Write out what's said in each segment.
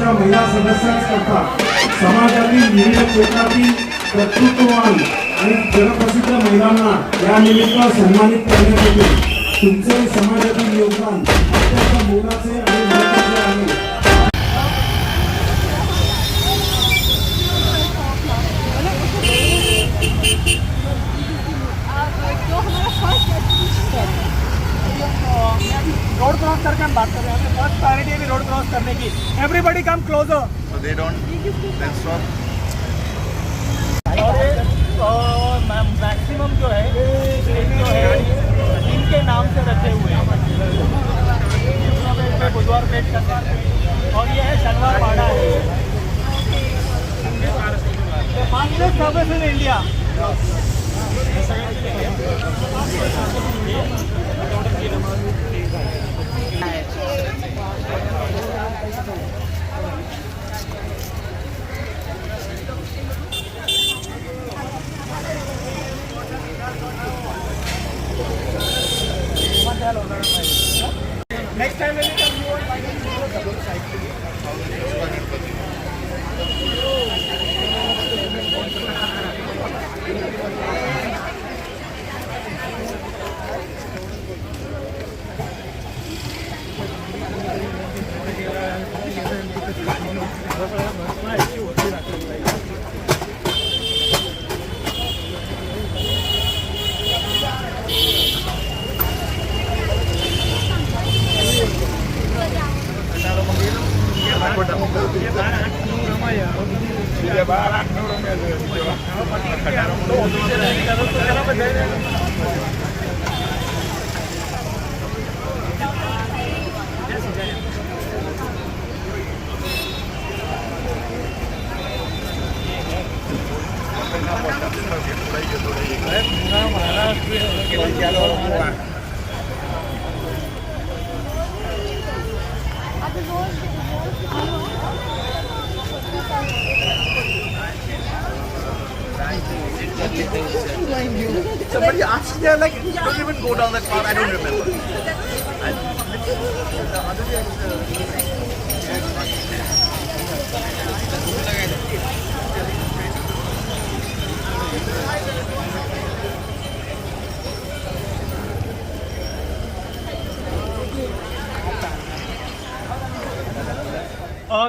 समाजाच्या महिला सदस्यांकरता समाजातील विविध क्षेत्रातील कर्तृत्ववान आणि जगप्रसिद्ध महिलांना या निमित्त सन्मानित करण्यात येते. तुमचे समाजातील योगदान अत्यंत मोलाचे आणि महत्त्वाचे आहे. रोड क्रॉस करके हम बात कर रहे हैं. फर्स्ट प्रायोरिटी है रोड क्रॉस करने की. Everybody come closer. So they don't then stop. और मैक्सिमम जो है इनके नाम से रखे हुए हैं. बुधवार पेट का और ये है शनिवार वाड़ा है. Fastest service in India. Next time when you come, you want Somebody asked me, like, don't even go down that path. I don't remember.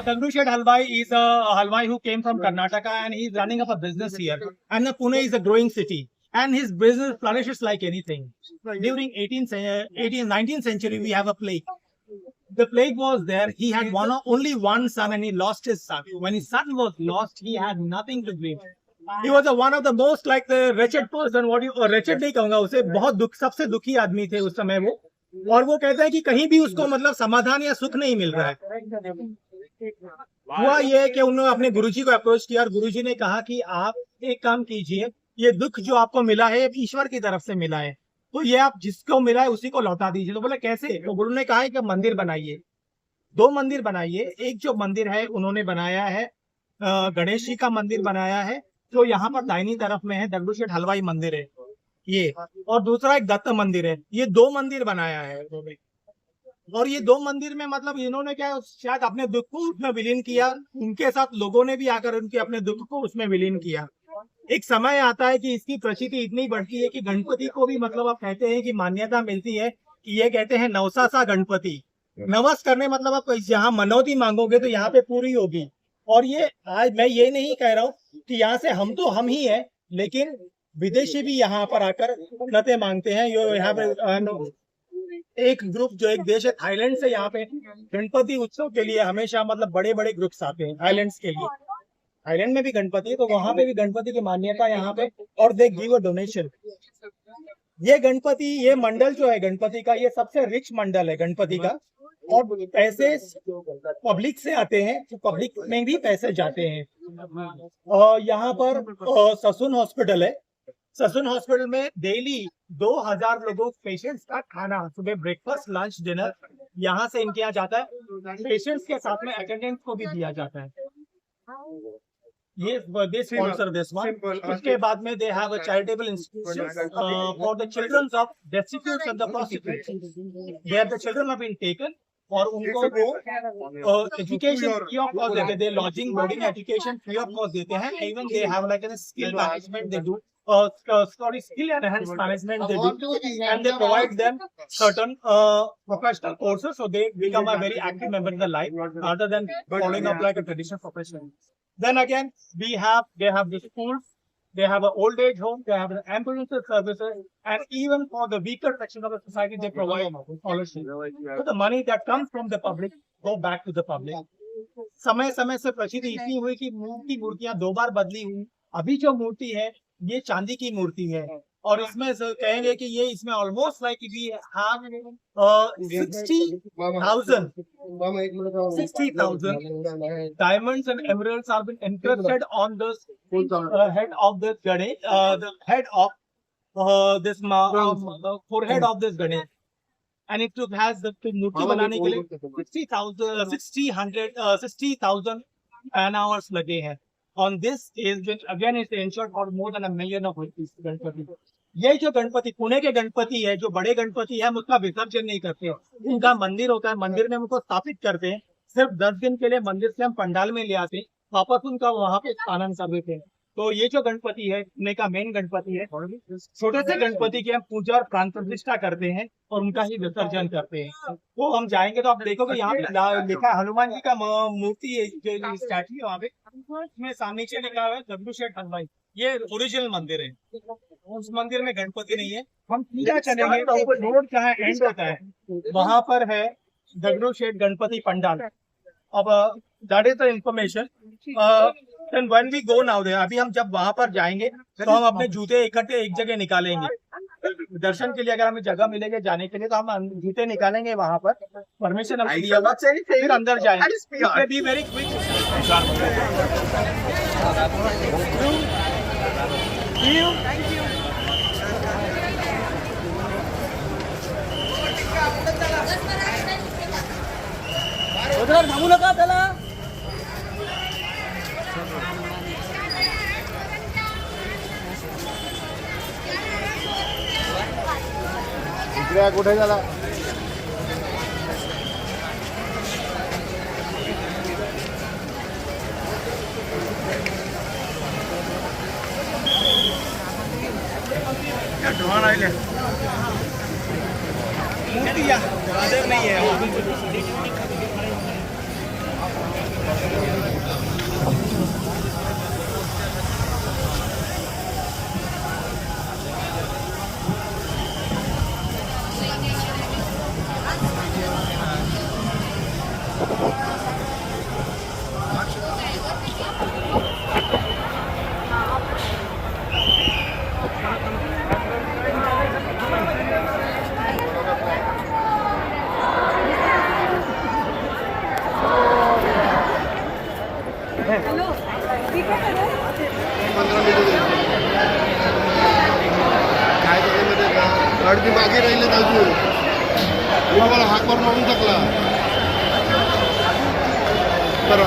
Gangru Shed Halwai is a Halwai who came from Karnataka and he's running up a business here. And Pune is a growing city. And his business flourishes like anything. During 19th century, we have a plague. The plague was there. He had only one son and he lost his son. When his son was lost, he had nothing to give. He was one of the most like the wretched person. Wretched नहीं कहूँगा उसे, बहुत सबसे दुखी आदमी थे उस समय वो. और वो कहते हैं कि कहीं भी उसको मतलब समाधान या सुख नहीं मिल रहा है. हुआ ये कि उन्होंने अपने गुरुजी को अप्रोच किया और गुरुजी ने कहा कि आप एक काम कीजिए, ये दुख जो आपको मिला है ईश्वर की तरफ से मिला है, तो ये आप जिसको मिला है उसी को लौटा दीजिए. तो बोले कैसे? तो गुरु ने कहा है कि मंदिर बनाइए, 2 मंदिर बनाइए. एक जो मंदिर है उन्होंने बनाया है गणेश जी का मंदिर बनाया है जो यहाँ पर दाहिनी तरफ में है, गंगरू शेठ हलवाई मंदिर है ये, और दूसरा एक दत्त मंदिर है. ये 2 मंदिर बनाया है उन्होंने. और ये 2 मंदिर में मतलब इन्होंने क्या शायद अपने दुख को उसमें विलीन किया. उनके साथ लोगों ने भी आकर उनके अपने दुख को उसमें विलीन किया. एक समय आता है कि इसकी प्रसिद्धि इतनी बढ़ती है कि गणपति को भी मतलब आप कहते हैं कि मान्यता मिलती है कि ये कहते हैं नवसासा गणपति. नवस करने मतलब आप यहाँ मनौती मांगोगे तो यहाँ पे पूरी होगी. और ये आज मैं ये नहीं कह रहा हूँ कि यहाँ से हम तो हम ही है, लेकिन विदेशी भी यहाँ पर आकर उन्नति मांगते हैं. यहाँ पे एक ग्रुप जो एक देश है थाईलैंड से यहाँ पे गणपति उत्सव के लिए हमेशा मतलब बड़े बड़े ग्रुप्स आते हैं थाईलैंड के लिए. थाईलैंड में भी गणपति है तो वहां पे भी गणपति की मान्यता यहाँ पे, और दे गिव अ डोनेशन. ये गणपति, ये मंडल जो है गणपति का, ये सबसे रिच मंडल है गणपति का. और पैसे पब्लिक से आते हैं तो पब्लिक में भी पैसे जाते हैं. और यहाँ पर ससुन हॉस्पिटल है. ससुन हॉस्पिटल में डेली 2000 लोगों पेशेंट्स का खाना, सुबह ब्रेकफास्ट लंच डिनर यहाँ से इनके यहाँ जाता है. पेशेंट्स के साथ में अटेंडेंट्स को भी दिया जाता है. ये दे स्पॉन्सर दिस वन. उसके बाद में they have a charitable institution for the children of destitutes and the prostitutes. There the children have been taken और उनको वो एजुकेशन फ्री ऑफ कॉस्ट देते हैं, lodging boarding education free of cost देते हैं. Even they have like an skill management they do, sorry, skill enhanced management they do, and they provide them certain professional courses, so they become a very active member in the life rather than following up like a traditional profession. Then again, they have the schools, they have an old age home, they have an ambulance services, and even for the weaker section of the society, they provide scholarship. So the money that comes from the public go back to the public. समय समय से प्रसिद्धि इतनी हुई कि मूर्तियां 2 बार बदली हुई. अभी जो मूर्ति है ये चांदी की मूर्ति है, और इसमें कहेंगे कि ये इसमें almost like we have 60,000 diamonds and emeralds have been encrusted on the head of this Ganesh, the head of this forehead of this Ganesh, and it has the मूर्ति बनाने के लिए 60,000 man-hours लगे हैं. On this is again it's ensured for more than $1 million of rupees. Ganpati, ये जो गणपति पुणे के गणपति है, जो बड़े गणपति है, हम उसका विसर्जन नहीं करते. उनका मंदिर होता है, मंदिर में हम उसको स्थापित करते हैं. सिर्फ 10 दिन के लिए मंदिर से हम पंडाल में ले आते हैं, वापस उनका वहाँ पे स्थानांतरण कर देते हैं. तो ये जो गणपति है पुणे का मेन गणपति है. छोटे से गणपति की हम पूजा और प्राण प्रतिष्ठा करते हैं और उनका ही विसर्जन करते हैं. तो हम जाएंगे तो आप देखोगे यहाँ पे लिखा हनुमान जी का मूर्ति है, जो स्टैचू है वहाँ पे, इसमें सामने नीचे लिखा हुआ है W शेठ हनुमान. ये ओरिजिनल मंदिर है, उस मंदिर में गणपति नहीं है. हम सीधा चलेंगे तो रोड जहाँ एंड होता है वहां पर है W शेठ गणपति पंडाल. अब that is the information. Then when we go now there, अभी हम जब वहां पर जाएंगे तो हम अपने जूते इकट्ठे एक जगह निकालेंगे. दर्शन के लिए अगर हमें जगह मिलेगी जाने के लिए तो हम जूते निकालेंगे वहां पर. परमिशन हम दिया हुआ, फिर अंदर जाएंगे. Be very quick. उधर थांबू नका त्याला. इकडे कुठे झाला. मूर्ति अंदर नहीं है. अर्धी मागे राहिले अजून. मला हाक मारून मारून टाकला. तर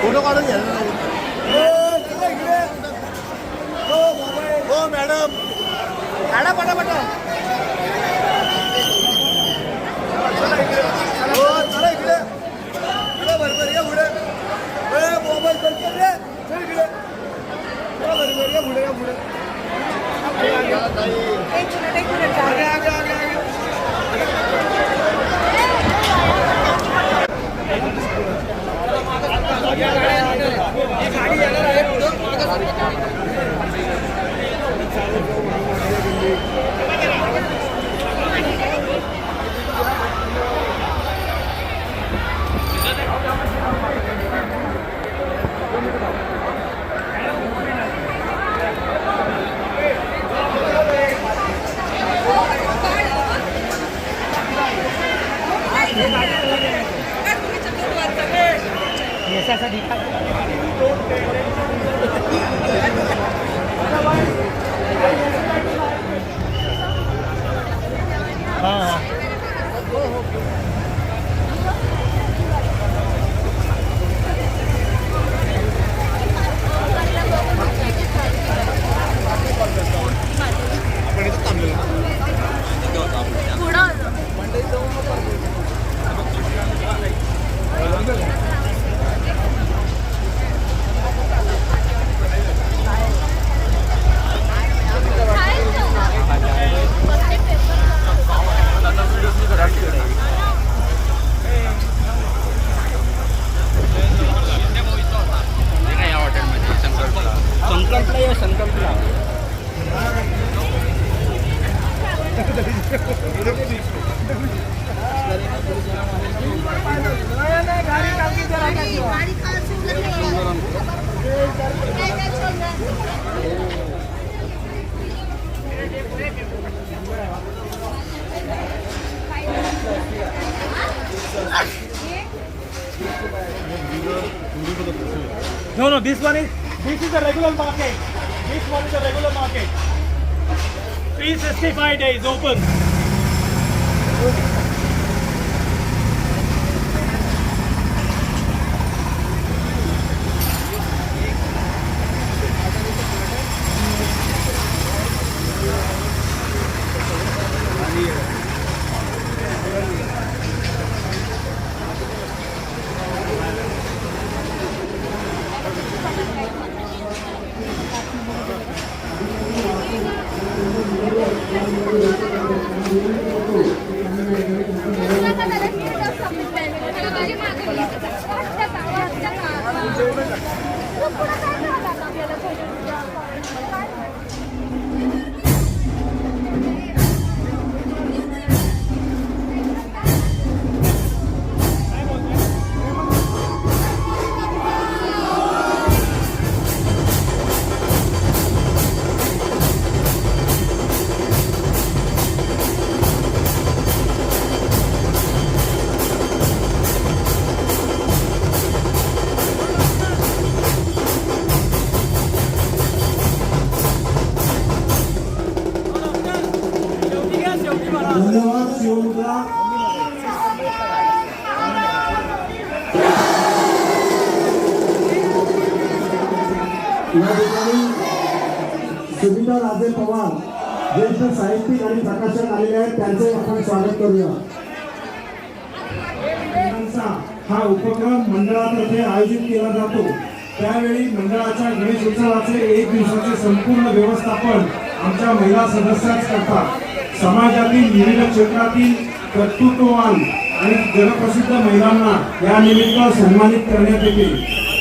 फोटो काढून घ्या. हो मॅडम, काढा पटापट. हो चला इकडे. इकडे बरोबर या पुढे. मोबाईल करतो रे. चल इकडे. बरोबर या पुढे या पुढे. एक मिनिट आगे आगे आगे आगे. गाडी येणार आहे पुढे. गाड़ी का सुंदर No, this is the regular market. This one is the regular market. 365 days open. धन्यवाद शिवमुद्रा. या ठिकाणी सुनीता राजे पवार ज्येष्ठ साहित्यिक आणि प्रकाशक आलेले आहेत, त्यांचे आपण स्वागत करूया. हा उपक्रम मंडळातर्फे आयोजित केला जातो. त्यावेळी मंडळाच्या गणेश उत्सवाचे एक दिवसाचे संपूर्ण व्यवस्थापन आमच्या महिला सदस्याच करतात. समाजातील विविध क्षेत्रातील कर्तृत्ववान आणि जगप्रसिद्ध महिलांना या निमित्त सन्मानित करण्यात येते.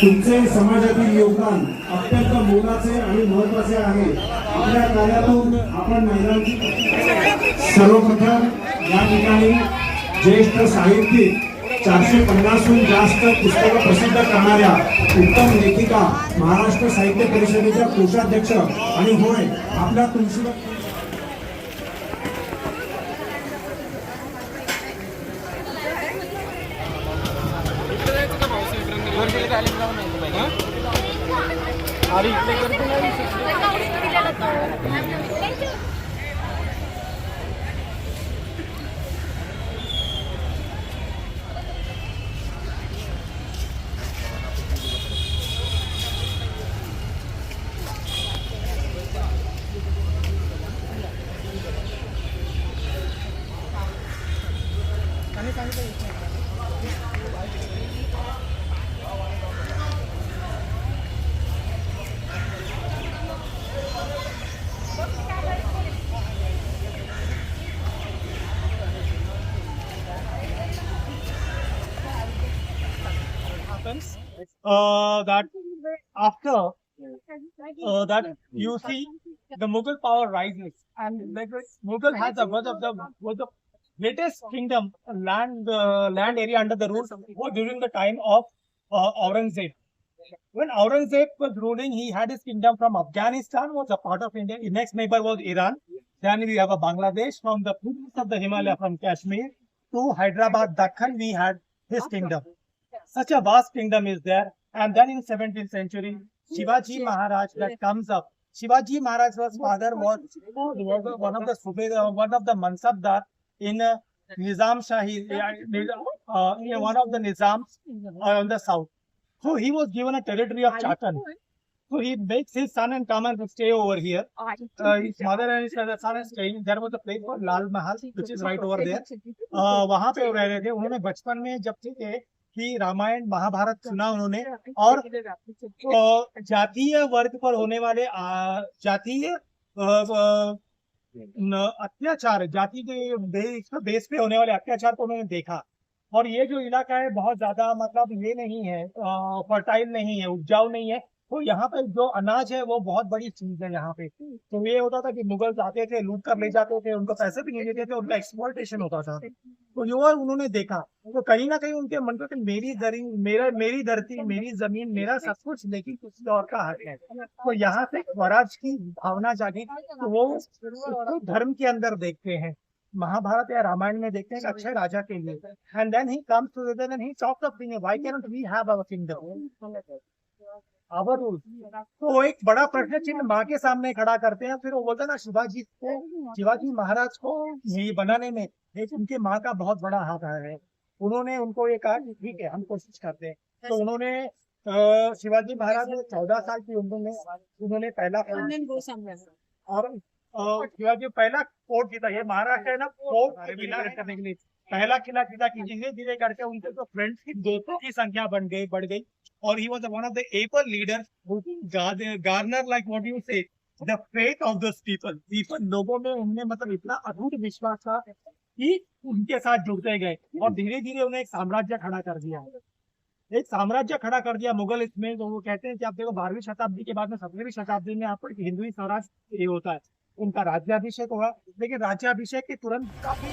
तुमचे समाजातील योगदान अत्यंत मोलाचे आणि महत्त्वाचे आहे. आपल्या कार्यातून आपण महिलांची सर्वप्रथम या ठिकाणी ज्येष्ठ साहित्यिक 450हून जास्त पुस्तकं प्रसिद्ध करणाऱ्या उत्तम लेखिका, महाराष्ट्र साहित्य परिषदेच्या कोषाध्यक्ष आणि होय आपल्या तुळशीला that after that you see the Mughal power rises, and the Mughal has was the greatest kingdom land area under the rule during the time of Aurangzeb. When Aurangzeb was ruling, he had his kingdom from Afghanistan, was a part of India. His next neighbor was Iran. Then we have a Bangladesh from the foothills of the Himalaya, from Kashmir to Hyderabad, Dakhan. We had his kingdom. Such a vast kingdom is there. And then in 17th century, Shivaji Maharaj that comes up. Shivaji Maharaj's father was one of the Mansabdar in Nizam Shahi, one of the Nizams on the south. So he was given a territory of Chakan. So he makes his son and come and stay over here. His mother and his son are staying. There was a place called Lal Mahal, which is right over there. वहाँ पे रह रहे थे. उन्होंने बचपन में जब थे कि रामायण महाभारत सुना उन्होंने, और जातीय वर्ग पर होने वाले जातीय अत्याचार, जाति के बेस पे होने वाले अत्याचार को उन्होंने देखा. और ये जो इलाका है बहुत ज्यादा मतलब ये नहीं है, फर्टाइल नहीं है, उपजाऊ नहीं है, तो यहाँ पे जो अनाज है वो बहुत बड़ी चीज है यहाँ पे। तो ये होता था कि मुगल्स आते थे, लूट कर ले जाते थे, उनको पैसे भी नहीं देते थे, उनका एक्सप्लॉयटेशन होता था। तो ये उन्होंने देखा, तो कहीं ना कहीं उनके मन में मेरी मेरी धरती, मेरी जमीन, मेरा सब कुछ, लेकिन किसी और का हक है। तो यहाँ से स्वराज की भावना जागी। तो वो उसको धर्म के अंदर देखते हैं, महाभारत या रामायण में देखते हैं कि अच्छे राजा के लिए। And then he comes together and he talks of thing, why can we have our kingdom, our rule. तो वो एक बड़ा प्रश्न चिन्ह माँ के सामने खड़ा करते हैं। फिर वो बोलते हैं ना, शिवाजी महाराज को ये बनाने में एक उनके माँ का बहुत बड़ा हाथ है। उन्होंने उनको ये कहा कि ठीक है, हम कोशिश करते हैं। तो उन्होंने शिवाजी महाराज ने 14 साल की उम्र में उन्होंने पहला और शिवाजी पहला फोर्ट जीता। ये महाराष्ट्र है ना, फोर्ट किला करने के लिए पहला किला जीता कि धीरे धीरे करके उनके तो फ्रेंड्स की 200 की संख्या बढ़ गई। और he was one of the able leaders who garner, like what you say, the faith of those people. लोगों में उन्हें मतलब इतना अटूट विश्वास था कि उनके साथ जुड़ते गए और धीरे धीरे उन्हें एक साम्राज्य खड़ा कर दिया, मुगल इसमें। तो वो कहते हैं कि आप देखो 12वीं शताब्दी के बाद में 17वीं शताब्दी में आपको हिंदवी स्वराज ये होता है, उनका राज्याभिषेक हुआ। लेकिन राज्याभिषेक के तुरंत काफी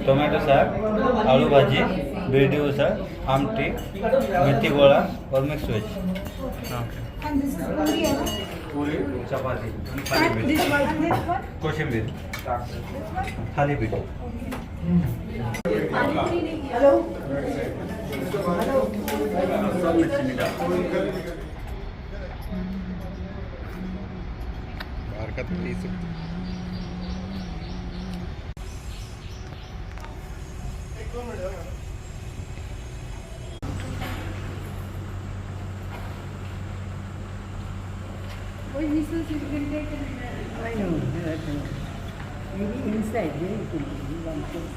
टोमेटो साग, आलू भाजी, भिंडी उसळ, आमटी, मेथी गोळा और mix veg. And this is puri, puri, chapati, and this one, and this one. कोशिंबीर, thalipeeth. Hello. What is this? You can take it. I know. Maybe inside, very cool. One thing.